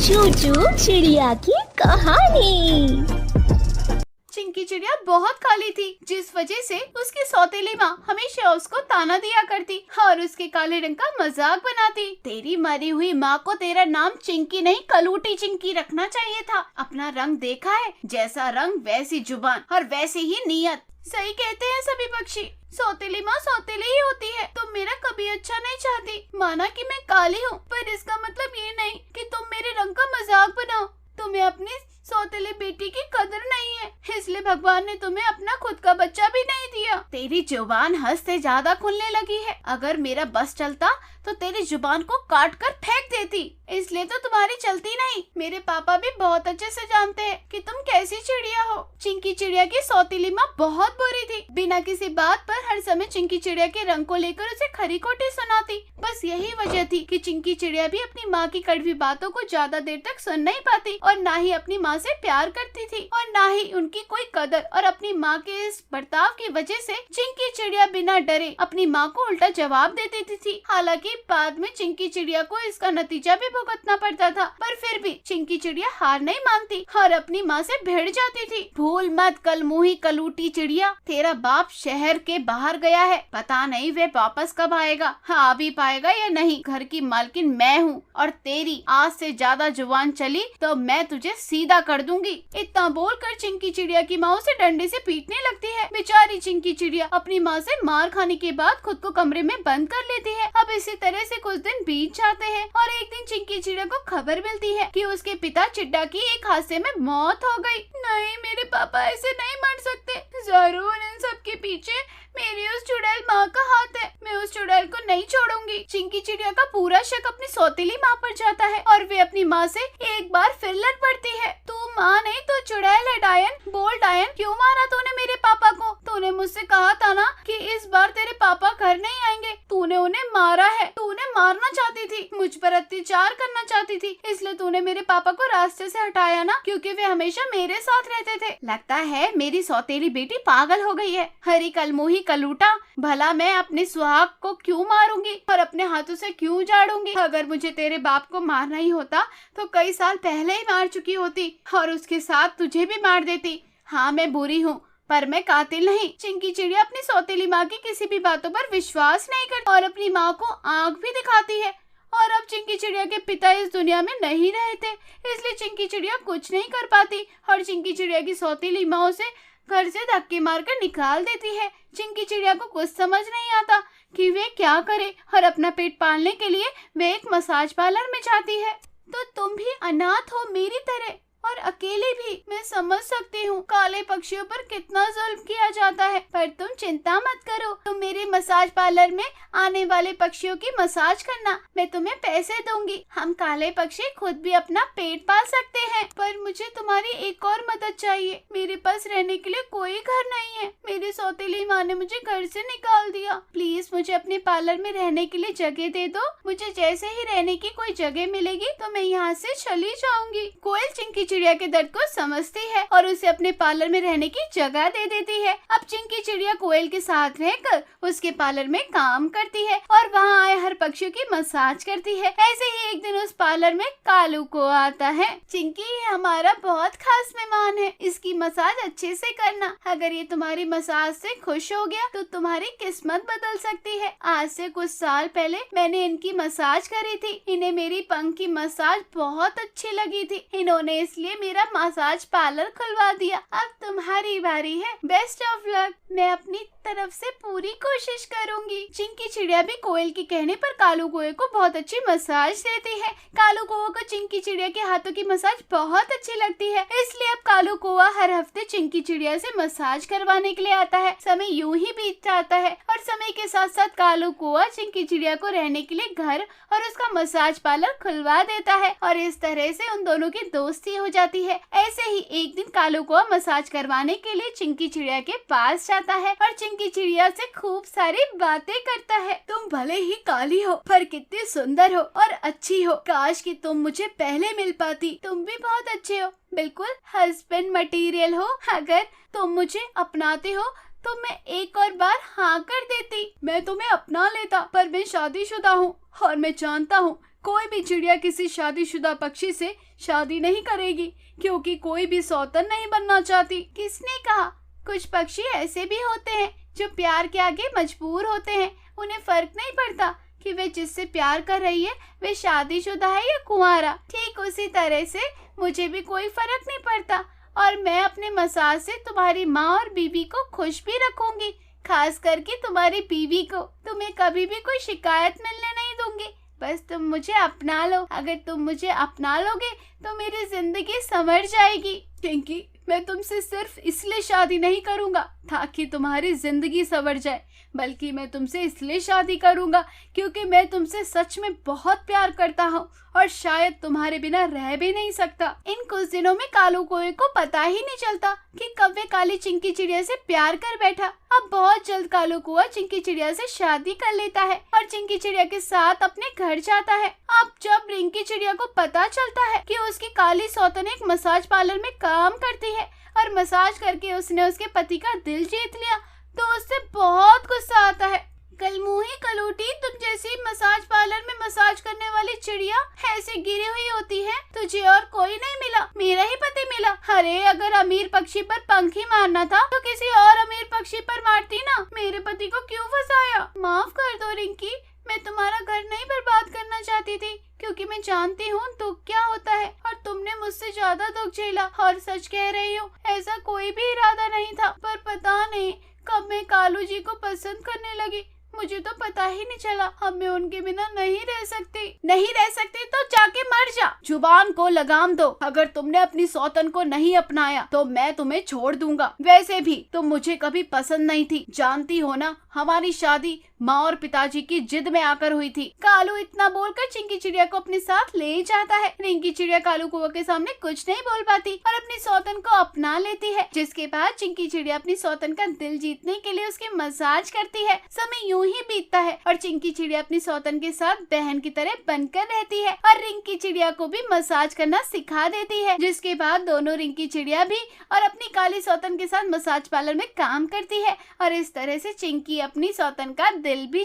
चूचू चिड़िया की कहानी। चिंकी चिड़िया बहुत काली थी, जिस वजह से उसकी सौतेली माँ हमेशा उसको ताना दिया करती और उसके काले रंग का मजाक बनाती। तेरी मरी हुई माँ को तेरा नाम चिंकी नहीं कलूटी चिंकी रखना चाहिए था। अपना रंग देखा है, जैसा रंग वैसी जुबान और वैसी ही नीयत। सही कहते हैं सभी पक्षी, सौतेली माँ सौतेली ही होती है। तुम मेरा कभी अच्छा नहीं चाहती। माना कि मैं काली हूँ, पर इसका मतलब ये नहीं कि तुम मेरे रंग का मजाक बनाओ। तुम्हें अपनी सौतेली बेटी की कदर नहीं है, इसलिए भगवान ने तुम्हें अपना खुद का बच्चा भी नहीं दिया। तेरी जुबान हद से ज्यादा खुलने लगी है। अगर मेरा बस चलता तो तेरी जुबान को काट कर फेंक देती, इसलिए तो तुम्हारी चलती नहीं। मेरे पापा भी बहुत अच्छे से जानते हैं कि तुम कैसी चिड़िया हो। चिंकी चिड़िया की सौतेली माँ बहुत बुरी थी। बिना किसी बात पर हर समय चिंकी चिड़िया के रंग को लेकर उसे खरी खोटी सुनाती। बस यही वजह थी कि चिंकी चिड़िया भी अपनी माँ की कड़वी बातों को ज्यादा देर तक सुन नहीं पाती और ना ही अपनी माँ से प्यार करती थी और ना ही उनकी कोई कदर। और अपनी माँ के इस बर्ताव की वजह से चिंकी चिड़िया बिना डरे अपनी माँ को उल्टा जवाब दे देती थी। हालांकि बाद में चिंकी चिड़िया को इसका नतीजा भी भुगतना पड़ता था, पर फिर भी चिंकी चिड़िया हार नहीं मानती और अपनी माँ से भिड़ जाती थी। भूल मत कलमुही कलूटी चिड़िया, तेरा बाप शहर के बाहर गया है, पता नहीं वे वापस कब आएगा। हाँ, आ भी पाएगा या नहीं। घर की मालकिन मैं हूँ और तेरी आज से ज्यादा जुबान चली तो मैं तुझे सीधा कर दूंगी। इतना बोलकर चिंकी चिड़िया की माँ उसे डंडे से पीटने लगती है। बेचारी चिंकी चिड़िया अपनी माँ से मार खाने के बाद खुद को कमरे में बंद कर लेती है। अब इसी तरह से कुछ दिन बीत जाते हैं और एक दिन चिंकी चिड़िया को खबर मिलती है कि उसके पिता चिड्डा की एक हादसे में मौत हो गई। नहीं, मेरे पापा ऐसे नहीं मर सकते। जरूर इन सब के पीछे मेरी उस चुड़ैल माँ का हाथ है। मैं उस चुड़ैल को नहीं छोड़ूंगी। चिंकी चिड़िया का पूरा शक अपनी सौतेली माँ पर जाता है और वे अपनी माँ से एक बार फिर लड़ पड़ती है। तू माँ नहीं तो चुड़ैल है डायन। बोल डायन, क्यों मारा तूने मेरे पापा को? तूने मुझसे कहा था ना कि इस बार तेरे पापा घर नहीं आएंगे। तूने उन्हें मारा है। तूने मारना चाहती थी, मुझ पर अत्याचार करना चाहती थी, इसलिए तूने मेरे पापा को रास्ते से हटाया ना, क्योंकि वे हमेशा मेरे साथ रहते थे। लगता है मेरी सौतेली बेटी पागल हो गई है। हरी कलमुही कलूटा, भला मैं अपने सुहाग को क्यों मारूंगी और अपने हाथों से क्यों जाड़ूंगी? अगर मुझे तेरे बाप को मारना ही होता तो कई साल पहले ही मार चुकी होती और उसके साथ तुझे भी मार देती। हाँ, मैं बुरी हूँ, पर मैं कातिल नहीं। चिंकी चिड़िया अपनी सौतेली माँ की किसी भी बातों पर विश्वास नहीं करती और अपनी माँ को आंख भी दिखाती है। और अब चिंकी चिड़िया के पिता इस दुनिया में नहीं रहते, इसलिए चिंकी चिड़िया कुछ नहीं कर पाती और चिंकी चिड़िया की सौतेली माँ उसे घर से धक्के मारकर निकाल देती है। चिंकी चिड़िया को कुछ समझ नहीं आता कि वे क्या करे और अपना पेट पालने के लिए वे एक मसाज पार्लर में जाती है। तो तुम भी अनाथ हो मेरी तरह और अकेले भी। मैं समझ सकती हूँ काले पक्षियों पर कितना जुल्म किया जाता है, पर तुम चिंता मत करो। तुम मेरे मसाज पार्लर में आने वाले पक्षियों की मसाज करना, मैं तुम्हें पैसे दूंगी। हम काले पक्षी खुद भी अपना पेट पाल सकते हैं, पर मुझे तुम्हारी एक और मदद चाहिए। मेरे पास रहने के लिए कोई घर नहीं है। मेरी सौतेली माँ ने मुझे घर से निकाल दिया। प्लीज मुझे अपने पार्लर में रहने के लिए जगह दे दो। मुझे जैसे ही रहने की कोई जगह मिलेगी तो मैं यहाँ से चली जाऊंगी। कोयल चिंकी चिड़िया के दर्द को समझती है और उसे अपने पार्लर में रहने की जगह दे देती है। अब चिंकी चिड़िया कोयल के साथ रहकर उसके पार्लर में काम करती है और वहाँ आए हर पक्षियों की मसाज करती है। ऐसे ही एक दिन उस पार्लर में कालू को आता है। चिंकी, ये हमारा बहुत खास मेहमान है, इसकी मसाज अच्छे से करना। अगर ये तुम्हारी मसाज से खुश हो गया तो तुम्हारी किस्मत बदल सकती है। आज से कुछ साल पहले मैंने इनकी मसाज करी थी। इन्हें मेरी पंख की मसाज बहुत अच्छी लगी थी। इन्होंने इसलिए मेरा मसाज पार्लर खुलवा दिया। अब तुम्हारी बारी है। Best of luck. मैं अपनी तरफ से पूरी कोशिश करूंगी। चिंकी चिड़िया भी कोयल के कहने पर कालू कौवे को बहुत अच्छी मसाज देती है। कालू कौवे को चिंकी चिड़िया के हाथों की मसाज बहुत अच्छी लगती है, इसलिए अब कालू कौवा हर हफ्ते चिंकी चिड़िया से मसाज करवाने के लिए आता है। समय यूं ही बीत जाता है और समय के साथ साथ कालू कौवा चिंकी चिड़िया को रहने के लिए घर और उसका मसाज पार्लर खुलवा देता है और इस तरह से उन दोनों की दोस्ती हो जाती है। ऐसे ही एक दिन कालू कौवा मसाज करवाने के लिए चिंकी चिड़िया के पास जाता है और चिंकी चिड़िया से खूब सारी बातें करता है। तुम भले ही काली हो पर कितनी सुंदर हो और अच्छी हो। काश कि तुम मुझे पहले मिल पाती। तुम भी बहुत अच्छे हो, बिल्कुल हस्बैंड मटेरियल हो। अगर तुम मुझे अपनाते हो तो मैं एक और बार हाँ कर देती। मैं तुम्हें अपना लेता, पर मैं शादीशुदा हूँ और मैं जानता हूँ कोई भी चिड़िया किसी शादीशुदा पक्षी से शादी नहीं करेगी, क्योंकि कोई भी सौतन नहीं बनना चाहती। किसने कहा? कुछ पक्षी ऐसे भी होते हैं जो प्यार के आगे मजबूर होते हैं। उन्हें फर्क नहीं पड़ता कि वे जिससे प्यार कर रही है वे शादीशुदा है या कुंवारा। ठीक उसी तरह से मुझे भी कोई फर्क नहीं पड़ता, और मैं अपने मसाज से तुम्हारी माँ और बीवी को खुश भी रखूंगी, खास करके तुम्हारी बीवी को। तुम्हें कभी भी कोई शिकायत मिलने नहीं दूंगी, बस तुम मुझे अपना लो। अगर तुम मुझे अपना लोगे तो मेरी जिंदगी संवर जाएगी। चिंकी, मैं तुमसे सिर्फ इसलिए शादी नहीं करूंगा ताकि तुम्हारी जिंदगी संवर जाए, बल्कि मैं तुमसे इसलिए शादी करूंगा क्योंकि मैं तुमसे सच में बहुत प्यार करता हूँ और शायद तुम्हारे बिना रह भी नहीं सकता। इन कुछ दिनों में कालू कौवे को पता ही नहीं चलता कि कब वे काली चिंकी चिड़िया से प्यार कर बैठा। अब बहुत जल्द कालू कौवा चिंकी चिड़िया से शादी कर लेता है और चिंकी चिड़िया के साथ अपने घर जाता है। अब जब रिंकी चिड़िया को पता चलता है कि उसकी काली सौतन एक मसाज पार्लर में काम करती है और मसाज करके उसने उसके पति का दिल जीत लिया, तो उससे बहुत गुस्सा आता है। कलमुही कलूटी, तुम जैसी मसाज पार्लर में मसाज करने वाली चिड़िया ऐसे गिरी हुई होती है, तुझे और कोई नहीं मिला, मेरा ही पति मिला। अरे अगर अमीर पक्षी पर पंख ही मारना था तो किसी और अमीर पक्षी पर मारती ना, मेरे पति को क्यों फंसाया? माफ कर दो रिंकी, मैं तुम्हारा घर नहीं बर्बाद करना चाहती थी, क्योंकि मैं जानती हूँ दुख क्या होता है और तुमने मुझसे ज्यादा दुख झेला। और सच कह रही हूँ, ऐसा कोई भी इरादा नहीं था, पर पता नहीं कब मैं कालू जी को पसंद करने लगी, मुझे तो पता ही नहीं चला। अब मैं उनके बिना नहीं रह सकती तो जाके मर जा। जुबान को लगाम दो, अगर तुमने अपनी सौतन को नहीं अपनाया तो मैं तुम्हें छोड़ दूंगा। वैसे भी तुम मुझे कभी पसंद नहीं थी, जानती हो ना, हमारी शादी माँ और पिताजी की जिद में आकर हुई थी। कालू इतना बोलकर चिंकी चिड़िया को अपने साथ ले जाता है। रिंकी चिड़िया कालू कौवा के सामने कुछ नहीं बोल पाती और अपनी सौतन को अपना लेती है, जिसके बाद चिंकी चिड़िया अपनी सौतन का दिल जीतने के लिए उसके मसाज करती है। समय यूं ही बीतता है और चिंकी चिड़िया अपनी सौतन के साथ बहन की तरह बनकर रहती है और रिंकी चिड़िया को भी मसाज करना सिखा देती है, जिसके बाद दोनों रिंकी चिड़िया भी और अपनी काली सौतन के साथ मसाज पार्लर में काम करती है और इस तरह से चिंकी अपनी सौतन का दिल भी